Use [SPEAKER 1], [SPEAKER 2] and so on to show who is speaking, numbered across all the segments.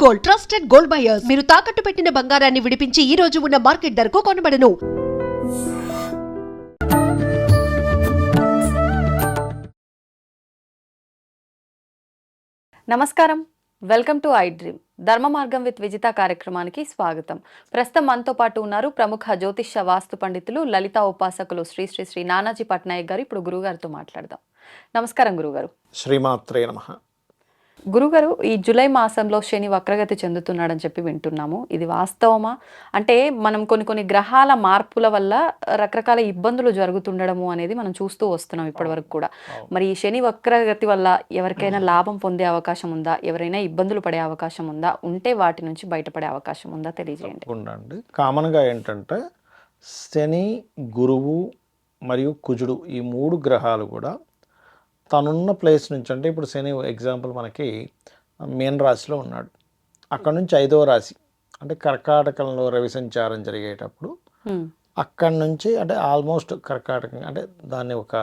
[SPEAKER 1] Gold, trusted gold buyers. మీరు తాకట్టు పెట్టిన బంగారాన్ని విడిపించి ఈ రోజు ఉన్న మార్కెట్ ధరకు కొనబడను.
[SPEAKER 2] నమస్కారం, వెల్కమ్ టు ఐ డ్రీమ్. ధర్మ మార్గం విత్ విజిత కార్యక్రమానికి స్వాగతం. ప్రస్తుతం మనతో పాటు ఉన్నారు ప్రముఖ జ్యోతిష్య వాస్తు పండితులు, లలితా ఉపాసకులు శ్రీ శ్రీ శ్రీ నానాజీ పట్నాయక్ గారు. ఇప్పుడు గురుగారితో మాట్లాడదాం. నమస్కారం గురుగారు.
[SPEAKER 3] శ్రీమాత్రే నమః.
[SPEAKER 2] గురుగారు, ఈ జూలై మాసంలో శని వక్రగతి చెందుతున్నాడని చెప్పి వింటున్నాము. ఇది వాస్తవమా? అంటే మనం కొన్ని గ్రహాల మార్పుల వల్ల రకరకాల ఇబ్బందులు జరుగుతుండడము అనేది మనం చూస్తూ వస్తున్నాం ఇప్పటి వరకు కూడా. మరి ఈ శని వక్రగతి వల్ల ఎవరికైనా లాభం పొందే అవకాశం ఉందా? ఎవరైనా ఇబ్బందులు పడే అవకాశం ఉందా? ఉంటే వాటి నుంచి బయటపడే అవకాశం ఉందా? తెలియజేయండి.
[SPEAKER 3] ఉండండి. కామన్గా ఏంటంటే శని, గురువు మరియు కుజుడు ఈ మూడు గ్రహాలు కూడా తనున్న ప్లేస్ నుంచి, అంటే ఇప్పుడు శని ఎగ్జాంపుల్ మనకి మీన రాశిలో ఉన్నాడు, అక్కడ నుంచి 5వ రాశి అంటే కర్కాటకంలో రవి సంచారం జరిగేటప్పుడు అక్కడి నుంచి అంటే ఆల్మోస్ట్ కర్కాటకం అంటే దాన్ని ఒక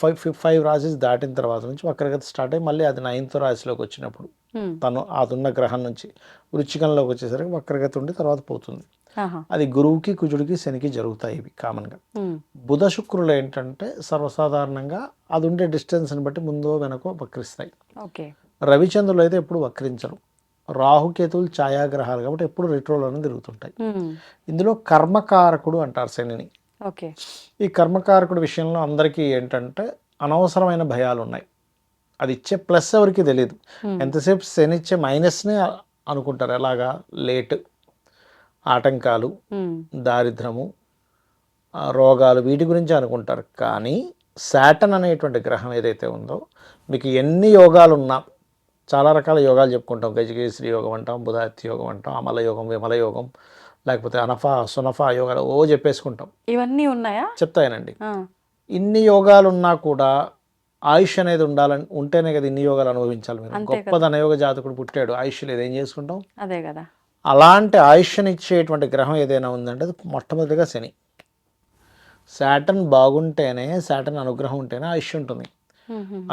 [SPEAKER 3] 5 రాశిస్ దాటిన తర్వాత నుంచి వక్రగతి స్టార్ట్ అయ్యి మళ్ళీ అది 9వ రాశిలోకి వచ్చినప్పుడు తను అదున్న గ్రహం నుంచి వృశ్చికంలోకి వచ్చేసరికి వక్రగతి ఉండి తర్వాత పోతుంది. అది గురువుకి, కుజుడికి, శనికి జరుగుతాయి ఇవి కామన్గా. బుధ శుక్రులు ఏంటంటే సర్వసాధారణంగా అది ఉండే డిస్టెన్స్ని బట్టి ముందో వెనకో వక్రిస్తాయి. రవిచంద్రులు అయితే ఎప్పుడు వక్రించరు. రాహుకేతువులు ఛాయాగ్రహాలు కాబట్టి ఎప్పుడు రిట్రోలోనే తిరుగుతుంటాయి. ఇందులో కర్మకారకుడు అంటారు శనిని. ఈ కర్మకారకుడి విషయంలో అందరికీ ఏంటంటే అనవసరమైన భయాలు ఉన్నాయి. అది ఇచ్చే ప్లస్ ఎవరికి తెలియదు. ఎంతసేపు శని ఇచ్చే మైనస్నే అనుకుంటారు. ఎలాగా? లేట్, ఆటంకాలు, దారిద్రము, రోగాలు, వీటి గురించి అనుకుంటారు. కానీ శాటర్న్ అనేటువంటి గ్రహం ఏదైతే ఉందో, మీకు ఎన్ని యోగాలు ఉన్నా, చాలా రకాల యోగాలు చెప్పుకుంటాం. గజకేశ్రీ యోగం అంటాం, బుధాత్య యోగం అంటాం, అమల యోగం, విమల యోగం, లేకపోతే అనఫా, సునఫా యోగాలు చెప్పేసుకుంటాం.
[SPEAKER 2] ఇవన్నీ ఉన్నాయా?
[SPEAKER 3] చెప్తాయనండి. ఇన్ని యోగాలు ఉన్నా కూడా ఆయుష్ అనేది ఉంటేనే కదా ఇన్ని యోగాలు అనుభవించాలి. మీరు గొప్ప ధనయోగ జాతకుడు పుట్టాడు, ఆయుష్ లేదు, ఏం చేసుకుంటాం?
[SPEAKER 2] అదే కదా. అలాంటి
[SPEAKER 3] ఆయుష్ని ఇచ్చేటువంటి గ్రహం ఏదైనా ఉందంటే అది మొట్టమొదటిగా శని. శాటర్న్ బాగుంటేనే, శాటర్న్ అనుగ్రహం ఉంటేనే ఆయుష్ ఉంటుంది.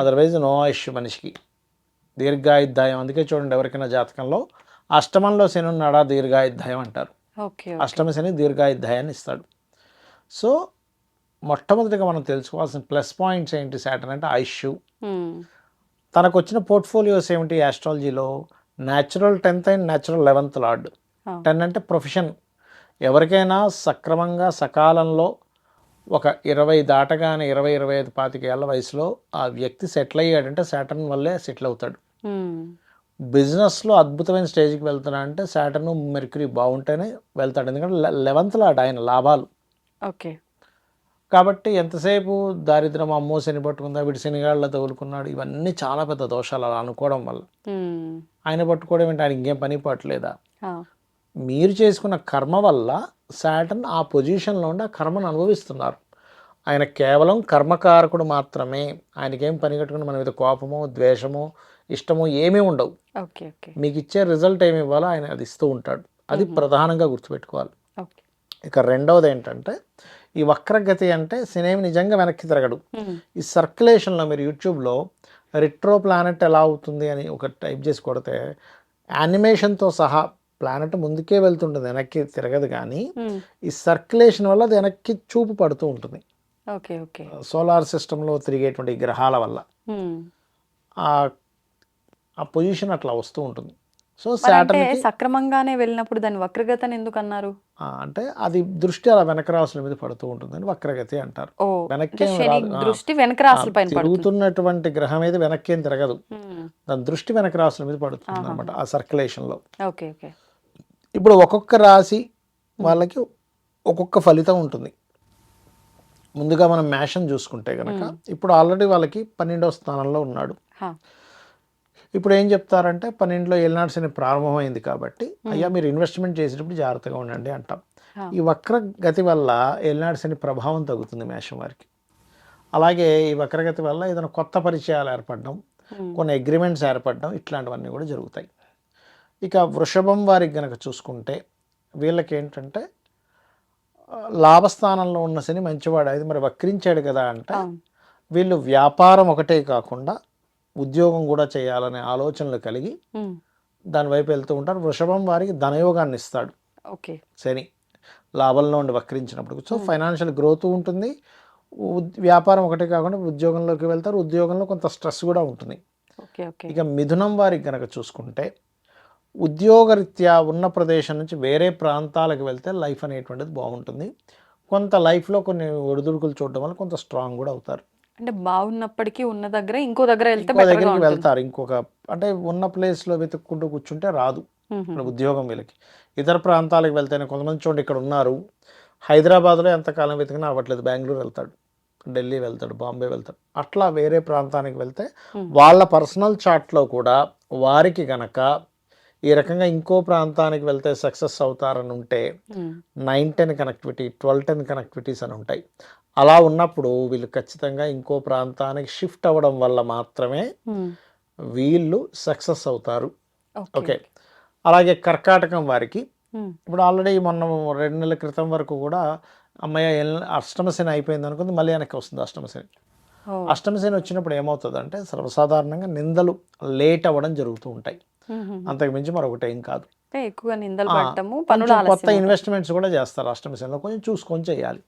[SPEAKER 3] అదర్వైజ్ నో ఆయుష్ మనిషికి. దీర్ఘాయుద్ధాయం. అందుకే చూడండి, ఎవరికైనా జాతకంలో అష్టమంలో శని ఉన్నాడా దీర్ఘాయుద్ధాయం అంటారు. అష్టమ శని దీర్ఘాయుద్ధాయాన్ని ఇస్తాడు. సో మొట్టమొదటిగా మనం తెలుసుకోవాల్సిన ప్లస్ పాయింట్స్ ఏంటి శాటర్న్ అంటే? ఆయుష్. తనకు వచ్చిన పోర్ట్ఫోలియోస్ ఏమిటి ఆస్ట్రాలజీలో? Natural 10th and natural 11th lord. 10 అంటే ప్రొఫెషన్. ఎవరికైనా సక్రమంగా సకాలంలో ఒక 20 దాటగానే 20-25 25 ఏళ్ల వయసులో ఆ వ్యక్తి సెటిల్ అయ్యాడంటే శాటర్న్ వల్లే సెటిల్ అవుతాడు. బిజినెస్లో అద్భుతమైన స్టేజ్కి వెళ్తున్నా అంటే శాటర్న్, మెర్క్యూరీ బాగుంటేనే వెళ్తాడు. ఎందుకంటే 11th లార్డ్ ఆయన, లాభాలు. కాబట్టి ఎంతసేపు దారిద్రం, అమ్మో శని పట్టుకుందా, వీడి శనిగాళ్ళ తగులుకున్నాడు, ఇవన్నీ చాలా పెద్ద దోషాలు అలా అనుకోవడం వల్ల. ఆయన పట్టుకోవడం ఏంటి? ఆయన ఇంకేం పని పట్టలేదా? మీరు చేసుకున్న కర్మ వల్ల శాటర్న్ ఆ పొజిషన్లో ఉండి ఆ కర్మను అనుభవిస్తున్నారు. ఆయన కేవలం కర్మకారకుడు మాత్రమే. ఆయనకేం పని కట్టుకుని మన మీద కోపమో, ద్వేషమో, ఇష్టమో ఏమీ ఉండవు. మీకు ఇచ్చే రిజల్ట్ ఏమి ఇవ్వాలో ఆయన అది ఇస్తూ ఉంటాడు. అది ప్రధానంగా గుర్తుపెట్టుకోవాలి. ఇక రెండవది ఏంటంటే, ఈ వక్రగతి అంటే శనేమి నిజంగా వెనక్కి తిరగడు. ఈ సర్క్యులేషన్లో మీరు యూట్యూబ్లో రిట్రో ప్లానెట్ ఎలా అవుతుంది అని ఒక టైప్ చేసి కొడితే యానిమేషన్తో సహా ప్లానెట్ ముందుకే వెళ్తుంటుంది, వెనక్కి తిరగదు. కానీ ఈ సర్క్యులేషన్ వల్ల అది వెనక్కి చూపు పడుతూ ఉంటుంది. సోలార్ సిస్టంలో తిరిగేటువంటి గ్రహాల వల్ల ఆ పొజిషన్ అట్లా వస్తూ ఉంటుంది. సో శాటర్న్
[SPEAKER 2] సక్రమంగానే వెళ్ళినప్పుడు దాన్ని వక్రగతి అని ఎందుకు అన్నారు?
[SPEAKER 3] అంటే అది దృష్టి అలా వెనక రాసుల మీద పడుతూ ఉంటుందని వక్రగతి అంటారు. వెనక్కి తిరుగుతున్నటువంటి గ్రహం ఏది వెనక్కి ఏం తిరగదు, దాని దృష్టి వెనక రాసుల మీద పడుతుంది అనమాట ఆ సర్క్యులేషన్ లో. ఇప్పుడు ఒక్కొక్క రాశి వాళ్ళకి ఒక్కొక్క ఫలితం ఉంటుంది. ముందుగా మనం మేషం చూసుకుంటే కనుక ఇప్పుడు ఆల్రెడీ వాళ్ళకి 12వ స్థానంలో ఉన్నాడు. ఇప్పుడు ఏం చెప్తారంటే 12లో ఏలినాటి శని ప్రారంభమైంది కాబట్టి అయ్యా మీరు ఇన్వెస్ట్మెంట్ చేసేటప్పుడు జాగ్రత్తగా ఉండండి అంటాం. ఈ వక్రగతి వల్ల ఏలినాటి శని ప్రభావం తగ్గుతుంది మేషం వారికి. అలాగే ఈ వక్రగతి వల్ల ఏదైనా కొత్త పరిచయాలు ఏర్పడడం, కొన్ని అగ్రిమెంట్స్ ఏర్పడడం, ఇట్లాంటివన్నీ కూడా జరుగుతాయి. ఇక వృషభం వారికి గనక చూసుకుంటే వీళ్ళకి ఏంటంటే లాభస్థానంలో ఉన్న శని మంచివాడు, అది మరి వక్రించాడు కదా అంటే వీళ్ళు వ్యాపారం ఒకటే కాకుండా ఉద్యోగం కూడా చేయాలనే ఆలోచనలు కలిగి దాని వైపు వెళ్తూ ఉంటారు. వృషభం వారికి ధనయోగాన్ని ఇస్తాడు
[SPEAKER 2] ఓకే.
[SPEAKER 3] శని లాభంలో ఉండి వక్రించినప్పుడు. సో ఫైనాన్షియల్ గ్రోత్ ఉంటుంది. వ్యాపారం ఒకటే కాకుండా ఉద్యోగంలోకి వెళ్తారు. ఉద్యోగంలో కొంత స్ట్రెస్ కూడా ఉంటుంది.
[SPEAKER 2] ఓకే. ఓకే.
[SPEAKER 3] ఇక మిథునం వారికి కనుక చూసుకుంటే ఉద్యోగరీత్యా ఉన్న ప్రదేశం నుంచి వేరే ప్రాంతాలకు వెళ్తే లైఫ్ అనేటువంటిది బాగుంటుంది. కొంత లైఫ్లో కొన్ని ఒడిదుడుకులు చూడడం వల్ల కొంత స్ట్రాంగ్ కూడా అవుతారు.
[SPEAKER 2] అంటే బాగున్నప్పటికీ ఉన్న దగ్గర ఇంకో దగ్గర వెళ్తే
[SPEAKER 3] ఇంకో
[SPEAKER 2] బెటర్గా
[SPEAKER 3] దగ్గరికి
[SPEAKER 2] ఉంటుంది.
[SPEAKER 3] వెళ్తారు. ఇంకొక అంటే ఉన్న ప్లేస్లో వెతుక్కుంటూ కూర్చుంటే రాదు ఇప్పుడు ఉద్యోగం వీళ్ళకి. ఇతర ప్రాంతాలకు వెళ్తేనే కొంతమంది చూడండి ఇక్కడ ఉన్నారు, హైదరాబాద్లో ఎంతకాలం వెతికినా అవ్వట్లేదు, బెంగళూరు వెళ్తాడు, ఢిల్లీ వెళ్తాడు, బాంబే వెళ్తాడు. అట్లా వేరే ప్రాంతానికి వెళ్తే వాళ్ళ పర్సనల్ చార్ట్లో కూడా వారికి గనక ఈ రకంగా ఇంకో ప్రాంతానికి వెళ్తే సక్సెస్ అవుతారని ఉంటే 9-10 కనెక్టివిటీ, 12-10 కనెక్టివిటీస్ అని ఉంటాయి. అలా ఉన్నప్పుడు వీళ్ళు ఖచ్చితంగా ఇంకో ప్రాంతానికి షిఫ్ట్ అవ్వడం వల్ల మాత్రమే వీళ్ళు సక్సెస్ అవుతారు. ఓకే. అలాగే కర్కాటకం వారికి ఇప్పుడు ఆల్రెడీ మొన్న 2 నెలల క్రితం వరకు కూడా అమ్మయ్య అష్టమశని అయిపోయింది అనుకుంది, మళ్ళీ వెనక్కి వస్తుంది అష్టమశని. అష్టమశని వచ్చినప్పుడు ఏమవుతుందంటే సర్వసాధారణంగా నిందలు లేట్ అవ్వడం జరుగుతూ ఉంటాయి. అంతకు మించి మరొకటి ఏం కాదు.
[SPEAKER 2] ఎక్కువగా నిందలు పడటము,
[SPEAKER 3] కొంచెం కొత్త ఇన్వెస్ట్మెంట్స్ కూడా చేస్తారు అష్టమశనిలో, కొంచెం చూసుకొని చేయాలి.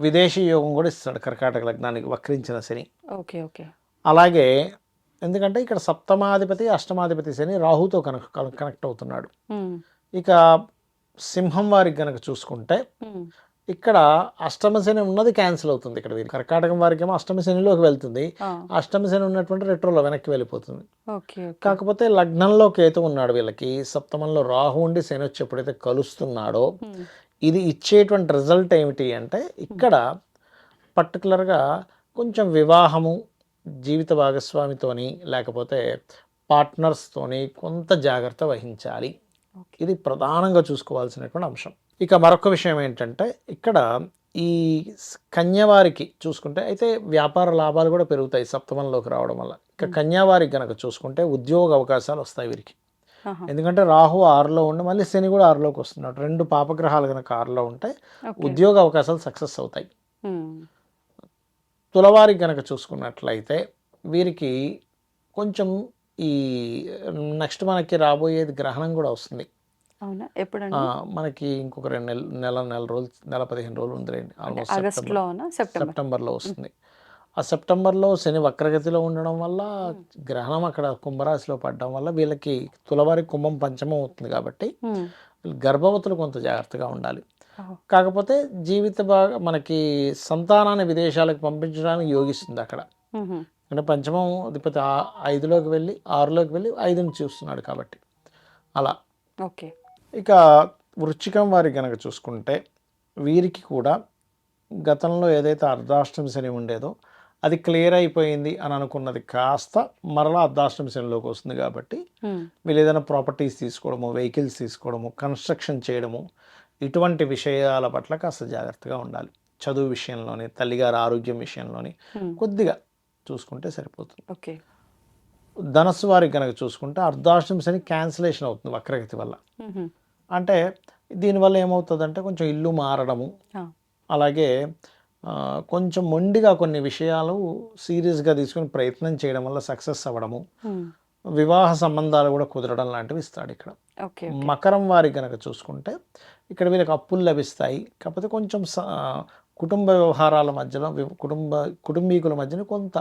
[SPEAKER 3] విదేశీ యోగం కూడా ఇస్తాడు కర్కాటక లగ్నానికి వక్రించిన శని.
[SPEAKER 2] ఓకే. ఓకే.
[SPEAKER 3] అలాగే ఎందుకంటే ఇక్కడ సప్తమాధిపతి అష్టమాధిపతి శని రాహుతో కనెక్ట్ అవుతున్నాడు. ఇక సింహం వారికి కనుక చూసుకుంటే ఇక్కడ అష్టమశని ఉన్నది క్యాన్సిల్ అవుతుంది. ఇక్కడ కర్కాటకం వారికి ఏమో అష్టమశనిలోకి వెళ్తుంది, అష్టమశని ఉన్నటువంటి రెట్రోలో వెనక్కి వెళ్ళిపోతుంది. కాకపోతే లగ్నంలో కేతు ఉన్నాడు వీళ్ళకి, సప్తమంలో రాహు ఉండి శని వచ్చి ఎప్పుడైతే కలుస్తున్నాడో ఇది ఇచ్చేటువంటి రిజల్ట్ ఏమిటి అంటే ఇక్కడ పర్టికులర్గా కొంచెం వివాహము, జీవిత భాగస్వామితోని లేకపోతే పార్ట్నర్స్తోని కొంత జాగ్రత్త వహించాలి. ఇది ప్రధానంగా చూసుకోవాల్సినటువంటి అంశం. ఇక మరొక విషయం ఏంటంటే ఇక్కడ ఈ కన్యవారికి చూసుకుంటే అయితే వ్యాపార లాభాలు కూడా పెరుగుతాయి సప్తమంలోకి రావడం వల్ల. ఇక కన్యావారికి కనుక చూసుకుంటే ఉద్యోగ అవకాశాలు వస్తాయి వీరికి. ఎందుకంటే రాహు 6లో ఉండి మళ్ళీ శని కూడా 6లోకి వస్తున్నాడు. 2 పాపగ్రహాలు కనుక 6లో ఉంటే ఉద్యోగ అవకాశాలు సక్సెస్ అవుతాయి. తులవారికి కనుక చూసుకున్నట్లయితే వీరికి కొంచెం ఈ నెక్స్ట్ మనకి రాబోయేది గ్రహణం కూడా వస్తుంది. మనకి ఇంకొక 2 నెల రోజులు, నెల 15 రోజులు ఉందిలేండి. ఆల్మోస్ట్ సెప్టెంబర్లో వస్తుంది. ఆ సెప్టెంబర్లో శని వక్రగతిలో ఉండడం వల్ల గ్రహణం అక్కడ కుంభరాశిలో పడడం వల్ల వీళ్ళకి తులవారి కుంభం పంచమం అవుతుంది కాబట్టి గర్భవతులు కొంత జాగ్రత్తగా ఉండాలి. కాకపోతే మనకి సంతానాన్ని విదేశాలకు పంపించడానికి యోగిస్తుంది అక్కడ. అంటే పంచమం అధిపతి 5లోకి వెళ్ళి 6లోకి వెళ్ళి 5ని చూస్తున్నాడు కాబట్టి అలా.
[SPEAKER 2] ఓకే.
[SPEAKER 3] ఇక వృశ్చికం వారికి కనుక చూసుకుంటే వీరికి కూడా గతంలో ఏదైతే అర్ధాష్టమి శని ఉండేదో అది క్లియర్ అయిపోయింది అని అనుకున్నది కాస్త మరలా అర్ధాష్టమి శనిలోకి వస్తుంది కాబట్టి వీళ్ళు ఏదైనా ప్రాపర్టీస్ తీసుకోవడము, వెహికల్స్ తీసుకోవడము, కన్స్ట్రక్షన్ చేయడము, ఇటువంటి విషయాల పట్ల కాస్త జాగ్రత్తగా ఉండాలి. చదువు విషయంలోని, తల్లిగారి ఆరోగ్యం విషయంలోని కొద్దిగా చూసుకుంటే సరిపోతుంది.
[SPEAKER 2] ఓకే.
[SPEAKER 3] ధనస్సు వారికి కనుక చూసుకుంటే అర్ధాష్టమి శని క్యాన్సిలేషన్ అవుతుంది వక్రగతి వల్ల. అంటే దీనివల్ల ఏమవుతుందంటే కొంచెం ఇల్లు మారడము, అలాగే కొంచెం మొండిగా కొన్ని విషయాలు సీరియస్గా తీసుకుని ప్రయత్నం చేయడం వల్ల సక్సెస్ అవ్వడము, వివాహ సంబంధాలు కూడా కుదరడం లాంటివి ఇస్తాడు ఇక్కడ. మకరం వారికి కనుక చూసుకుంటే ఇక్కడ వీళ్ళకి అప్పులు లభిస్తాయి. కాకపోతే కొంచెం కుటుంబ వ్యవహారాల మధ్యలో కుటుంబీకుల మధ్యన కొంత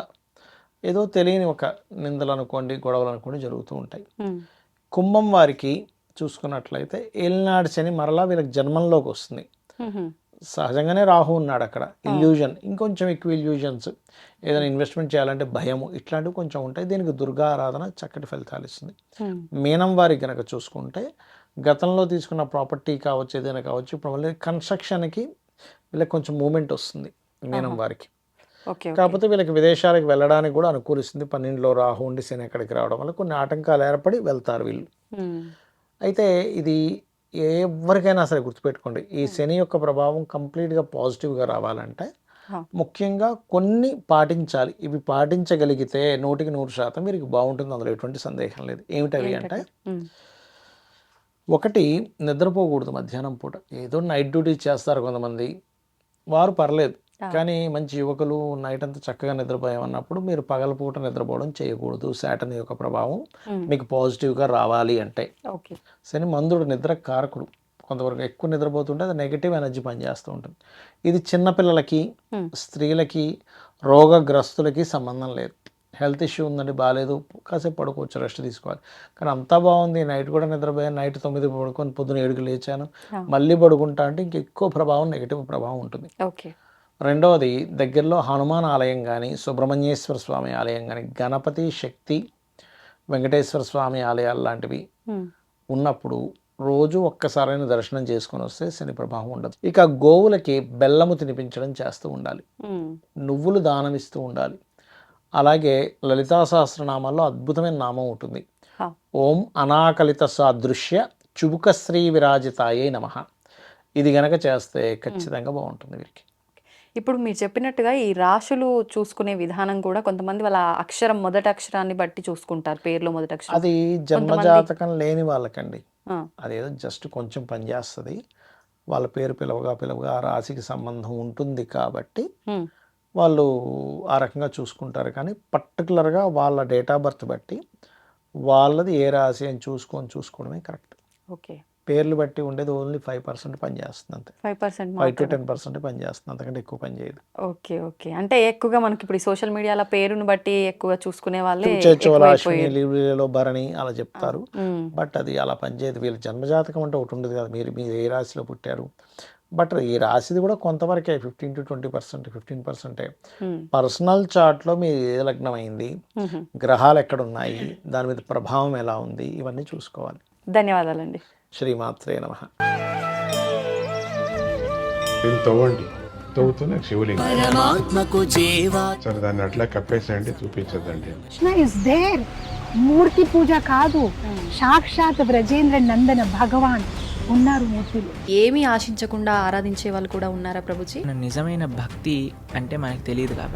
[SPEAKER 3] ఏదో తెలియని ఒక నిందలు అనుకోండి, గొడవలు అనుకోండి జరుగుతూ ఉంటాయి. కుంభం వారికి చూసుకున్నట్లయితే ఏలినాడు శని మరలా వీళ్ళకి జన్మంలోకి వస్తుంది. సహజంగానే రాహు ఉన్నాడు అక్కడ, ఇల్యూజన్, ఇంకొంచెం ఎక్కువ ఇల్యూజన్స్, ఏదైనా ఇన్వెస్ట్మెంట్ చేయాలంటే భయము, ఇట్లాంటివి కొంచెం ఉంటాయి. దీనికి దుర్గా ఆరాధన చక్కటి ఫలితాలు ఇస్తుంది. మీనం వారికి కనుక చూసుకుంటే గతంలో తీసుకున్న ప్రాపర్టీ కావచ్చు, ఏదైనా కావచ్చు, ఇప్పుడు మళ్ళీ కన్స్ట్రక్షన్కి వీళ్ళకి కొంచెం మూమెంట్ వస్తుంది మీనం వారికి. కాకపోతే వీళ్ళకి విదేశాలకు వెళ్ళడానికి కూడా అనుకూలిస్తుంది. 12లో రాహు ఉండి శని ఎక్కడికి రావడం వల్ల కొన్ని ఆటంకాలు ఏర్పడి వెళ్తారు వీళ్ళు. అయితే ఇది ఎవరికైనా సరే గుర్తుపెట్టుకోండి, ఈ శని యొక్క ప్రభావం కంప్లీట్గా పాజిటివ్గా రావాలంటే ముఖ్యంగా కొన్ని పాటించాలి. ఇవి పాటించగలిగితే 100% వీరికి బాగుంటుంది, అందులో ఎటువంటి సందేహం లేదు. ఏమిటవి అంటే, ఒకటి, నిద్రపోకూడదు మధ్యాహ్నం పూట. ఏదో నైట్ డ్యూటీ చేస్తారు కొంతమంది, వారు పర్లేదు, కానీ మంచి యువకులు నైట్ అంతా చక్కగా నిద్రపోయామన్నప్పుడు మీరు పగలపూట నిద్రపోవడం చేయకూడదు. శాటర్న్ యొక్క ప్రభావం మీకు పాజిటివ్గా రావాలి అంటే.
[SPEAKER 2] ఓకే.
[SPEAKER 3] శని మందుడు నిద్ర కారకుడు. కొంతవరకు ఎక్కువ నిద్రపోతుంటే అది నెగిటివ్ ఎనర్జీ పనిచేస్తూ ఉంటుంది. ఇది చిన్నపిల్లలకి, స్త్రీలకి, రోగగ్రస్తులకి సంబంధం లేదు. హెల్త్ ఇష్యూ ఉందండి, బాగాలేదు, కాసేపు పడుకోవచ్చు, రెస్ట్ తీసుకోవాలి. కానీ అంతా బాగుంది, నైట్ కూడా నిద్రపోయాను, నైట్ 9 పడుకొని పొద్దున 7కి లేచాను, మళ్ళీ పడుకుంటా అంటే ఇంకెక్కువ ప్రభావం, నెగిటివ్ ప్రభావం ఉంటుంది.
[SPEAKER 2] ఓకే.
[SPEAKER 3] రెండవది, దగ్గరలో హనుమాన్ ఆలయం కానీ, సుబ్రహ్మణ్యేశ్వర స్వామి ఆలయం కానీ, గణపతి, శక్తి, వెంకటేశ్వర స్వామి ఆలయాలు లాంటివి ఉన్నప్పుడు రోజు ఒక్కసారైనా దర్శనం చేసుకొని వస్తే శని ప్రభావం ఉండదు. ఇక గోవులకి బెల్లము తినిపించడం చేస్తూ ఉండాలి, నువ్వులు దానం ఇస్తూ ఉండాలి. అలాగే లలితా సహస్రనామాల్లో అద్భుతమైన నామం ఉంటుంది, ఓం అనాకలిత సాదృశ్య చుబుకశ్రీ విరాజితాయే నమః. ఇది గనక చేస్తే ఖచ్చితంగా బాగుంటుంది వీరికి.
[SPEAKER 2] ఇప్పుడు మీరు చెప్పినట్టుగా ఈ రాశులు చూసుకునే విధానం కూడా కొంతమంది వాళ్ళ అక్షరం, మొదటి అక్షరాన్ని బట్టి చూసుకుంటారు, పేర్లో మొదటి అక్షరం.
[SPEAKER 3] అది జన్మజాతకం లేని వాళ్ళకండి, అదేదో జస్ట్ కొంచెం పనిచేస్తుంది. వాళ్ళ పేరు పిలవగా ఆ రాశికి సంబంధం ఉంటుంది కాబట్టి వాళ్ళు ఆ రకంగా చూసుకుంటారు. కానీ పర్టికులర్గా వాళ్ళ డేట్ ఆఫ్ బర్త్ బట్టి వాళ్ళది ఏ రాశి అని చూసుకోవడమే కరెక్ట్.
[SPEAKER 2] ఓకే.
[SPEAKER 3] పేర్లు బట్టి ఉండేది ఓన్లీ 5% పనిచేస్తుంది అంతే. 5 to 10% పనిచేస్తుంది, అంతకంటే ఎక్కువ పని చేయదు.
[SPEAKER 2] ఓకే. ఓకే. అంటే ఎక్కువగా మనకి ఇప్పుడు సోషల్ మీడియాలో పేరును బట్టి ఎక్కువగా చూసుకునే వాళ్ళే
[SPEAKER 3] అశ్విని, లీలో భరణి అలా చెప్తారు, బట్ అది అలా పనిచేయదు. వీళ్ళ జన్మజాతకం అంటే ఒకటి ఉండదు కదా, మీరు ఏ రాశిలో పుట్టారు. బట్ ఈ రాశిది కూడా కొంతవరకే, 15 to 20%, 15%. పర్సనల్ చార్ట్లో మీ ఏ లగ్నం అయింది, గ్రహాలు ఎక్కడ ఉన్నాయి, దాని మీద ప్రభావం ఎలా ఉంది, ఇవన్నీ చూసుకోవాలి.
[SPEAKER 2] ధన్యవాదాలండి.
[SPEAKER 3] శ్రీమాత్రే నమః.
[SPEAKER 4] తవ్వండి, తవ్వుతూనే శివలింగం. సరే, దాన్ని అట్లా కప్పేసేయండి, చూపించదండి.
[SPEAKER 5] Krishna is there. మూర్తి పూజ కాదు, సాక్షాత్ బ్రజేంద్ర నందన భగవాన్ ఉన్నారు మూర్తిలో.
[SPEAKER 2] ఏమీ ఆశించకుండా ఆరాధించే వాళ్ళు కూడా ఉన్నారా ప్రభుజీ?
[SPEAKER 6] నిజమైన భక్తి అంటే మనకు తెలియదు కాబట్టి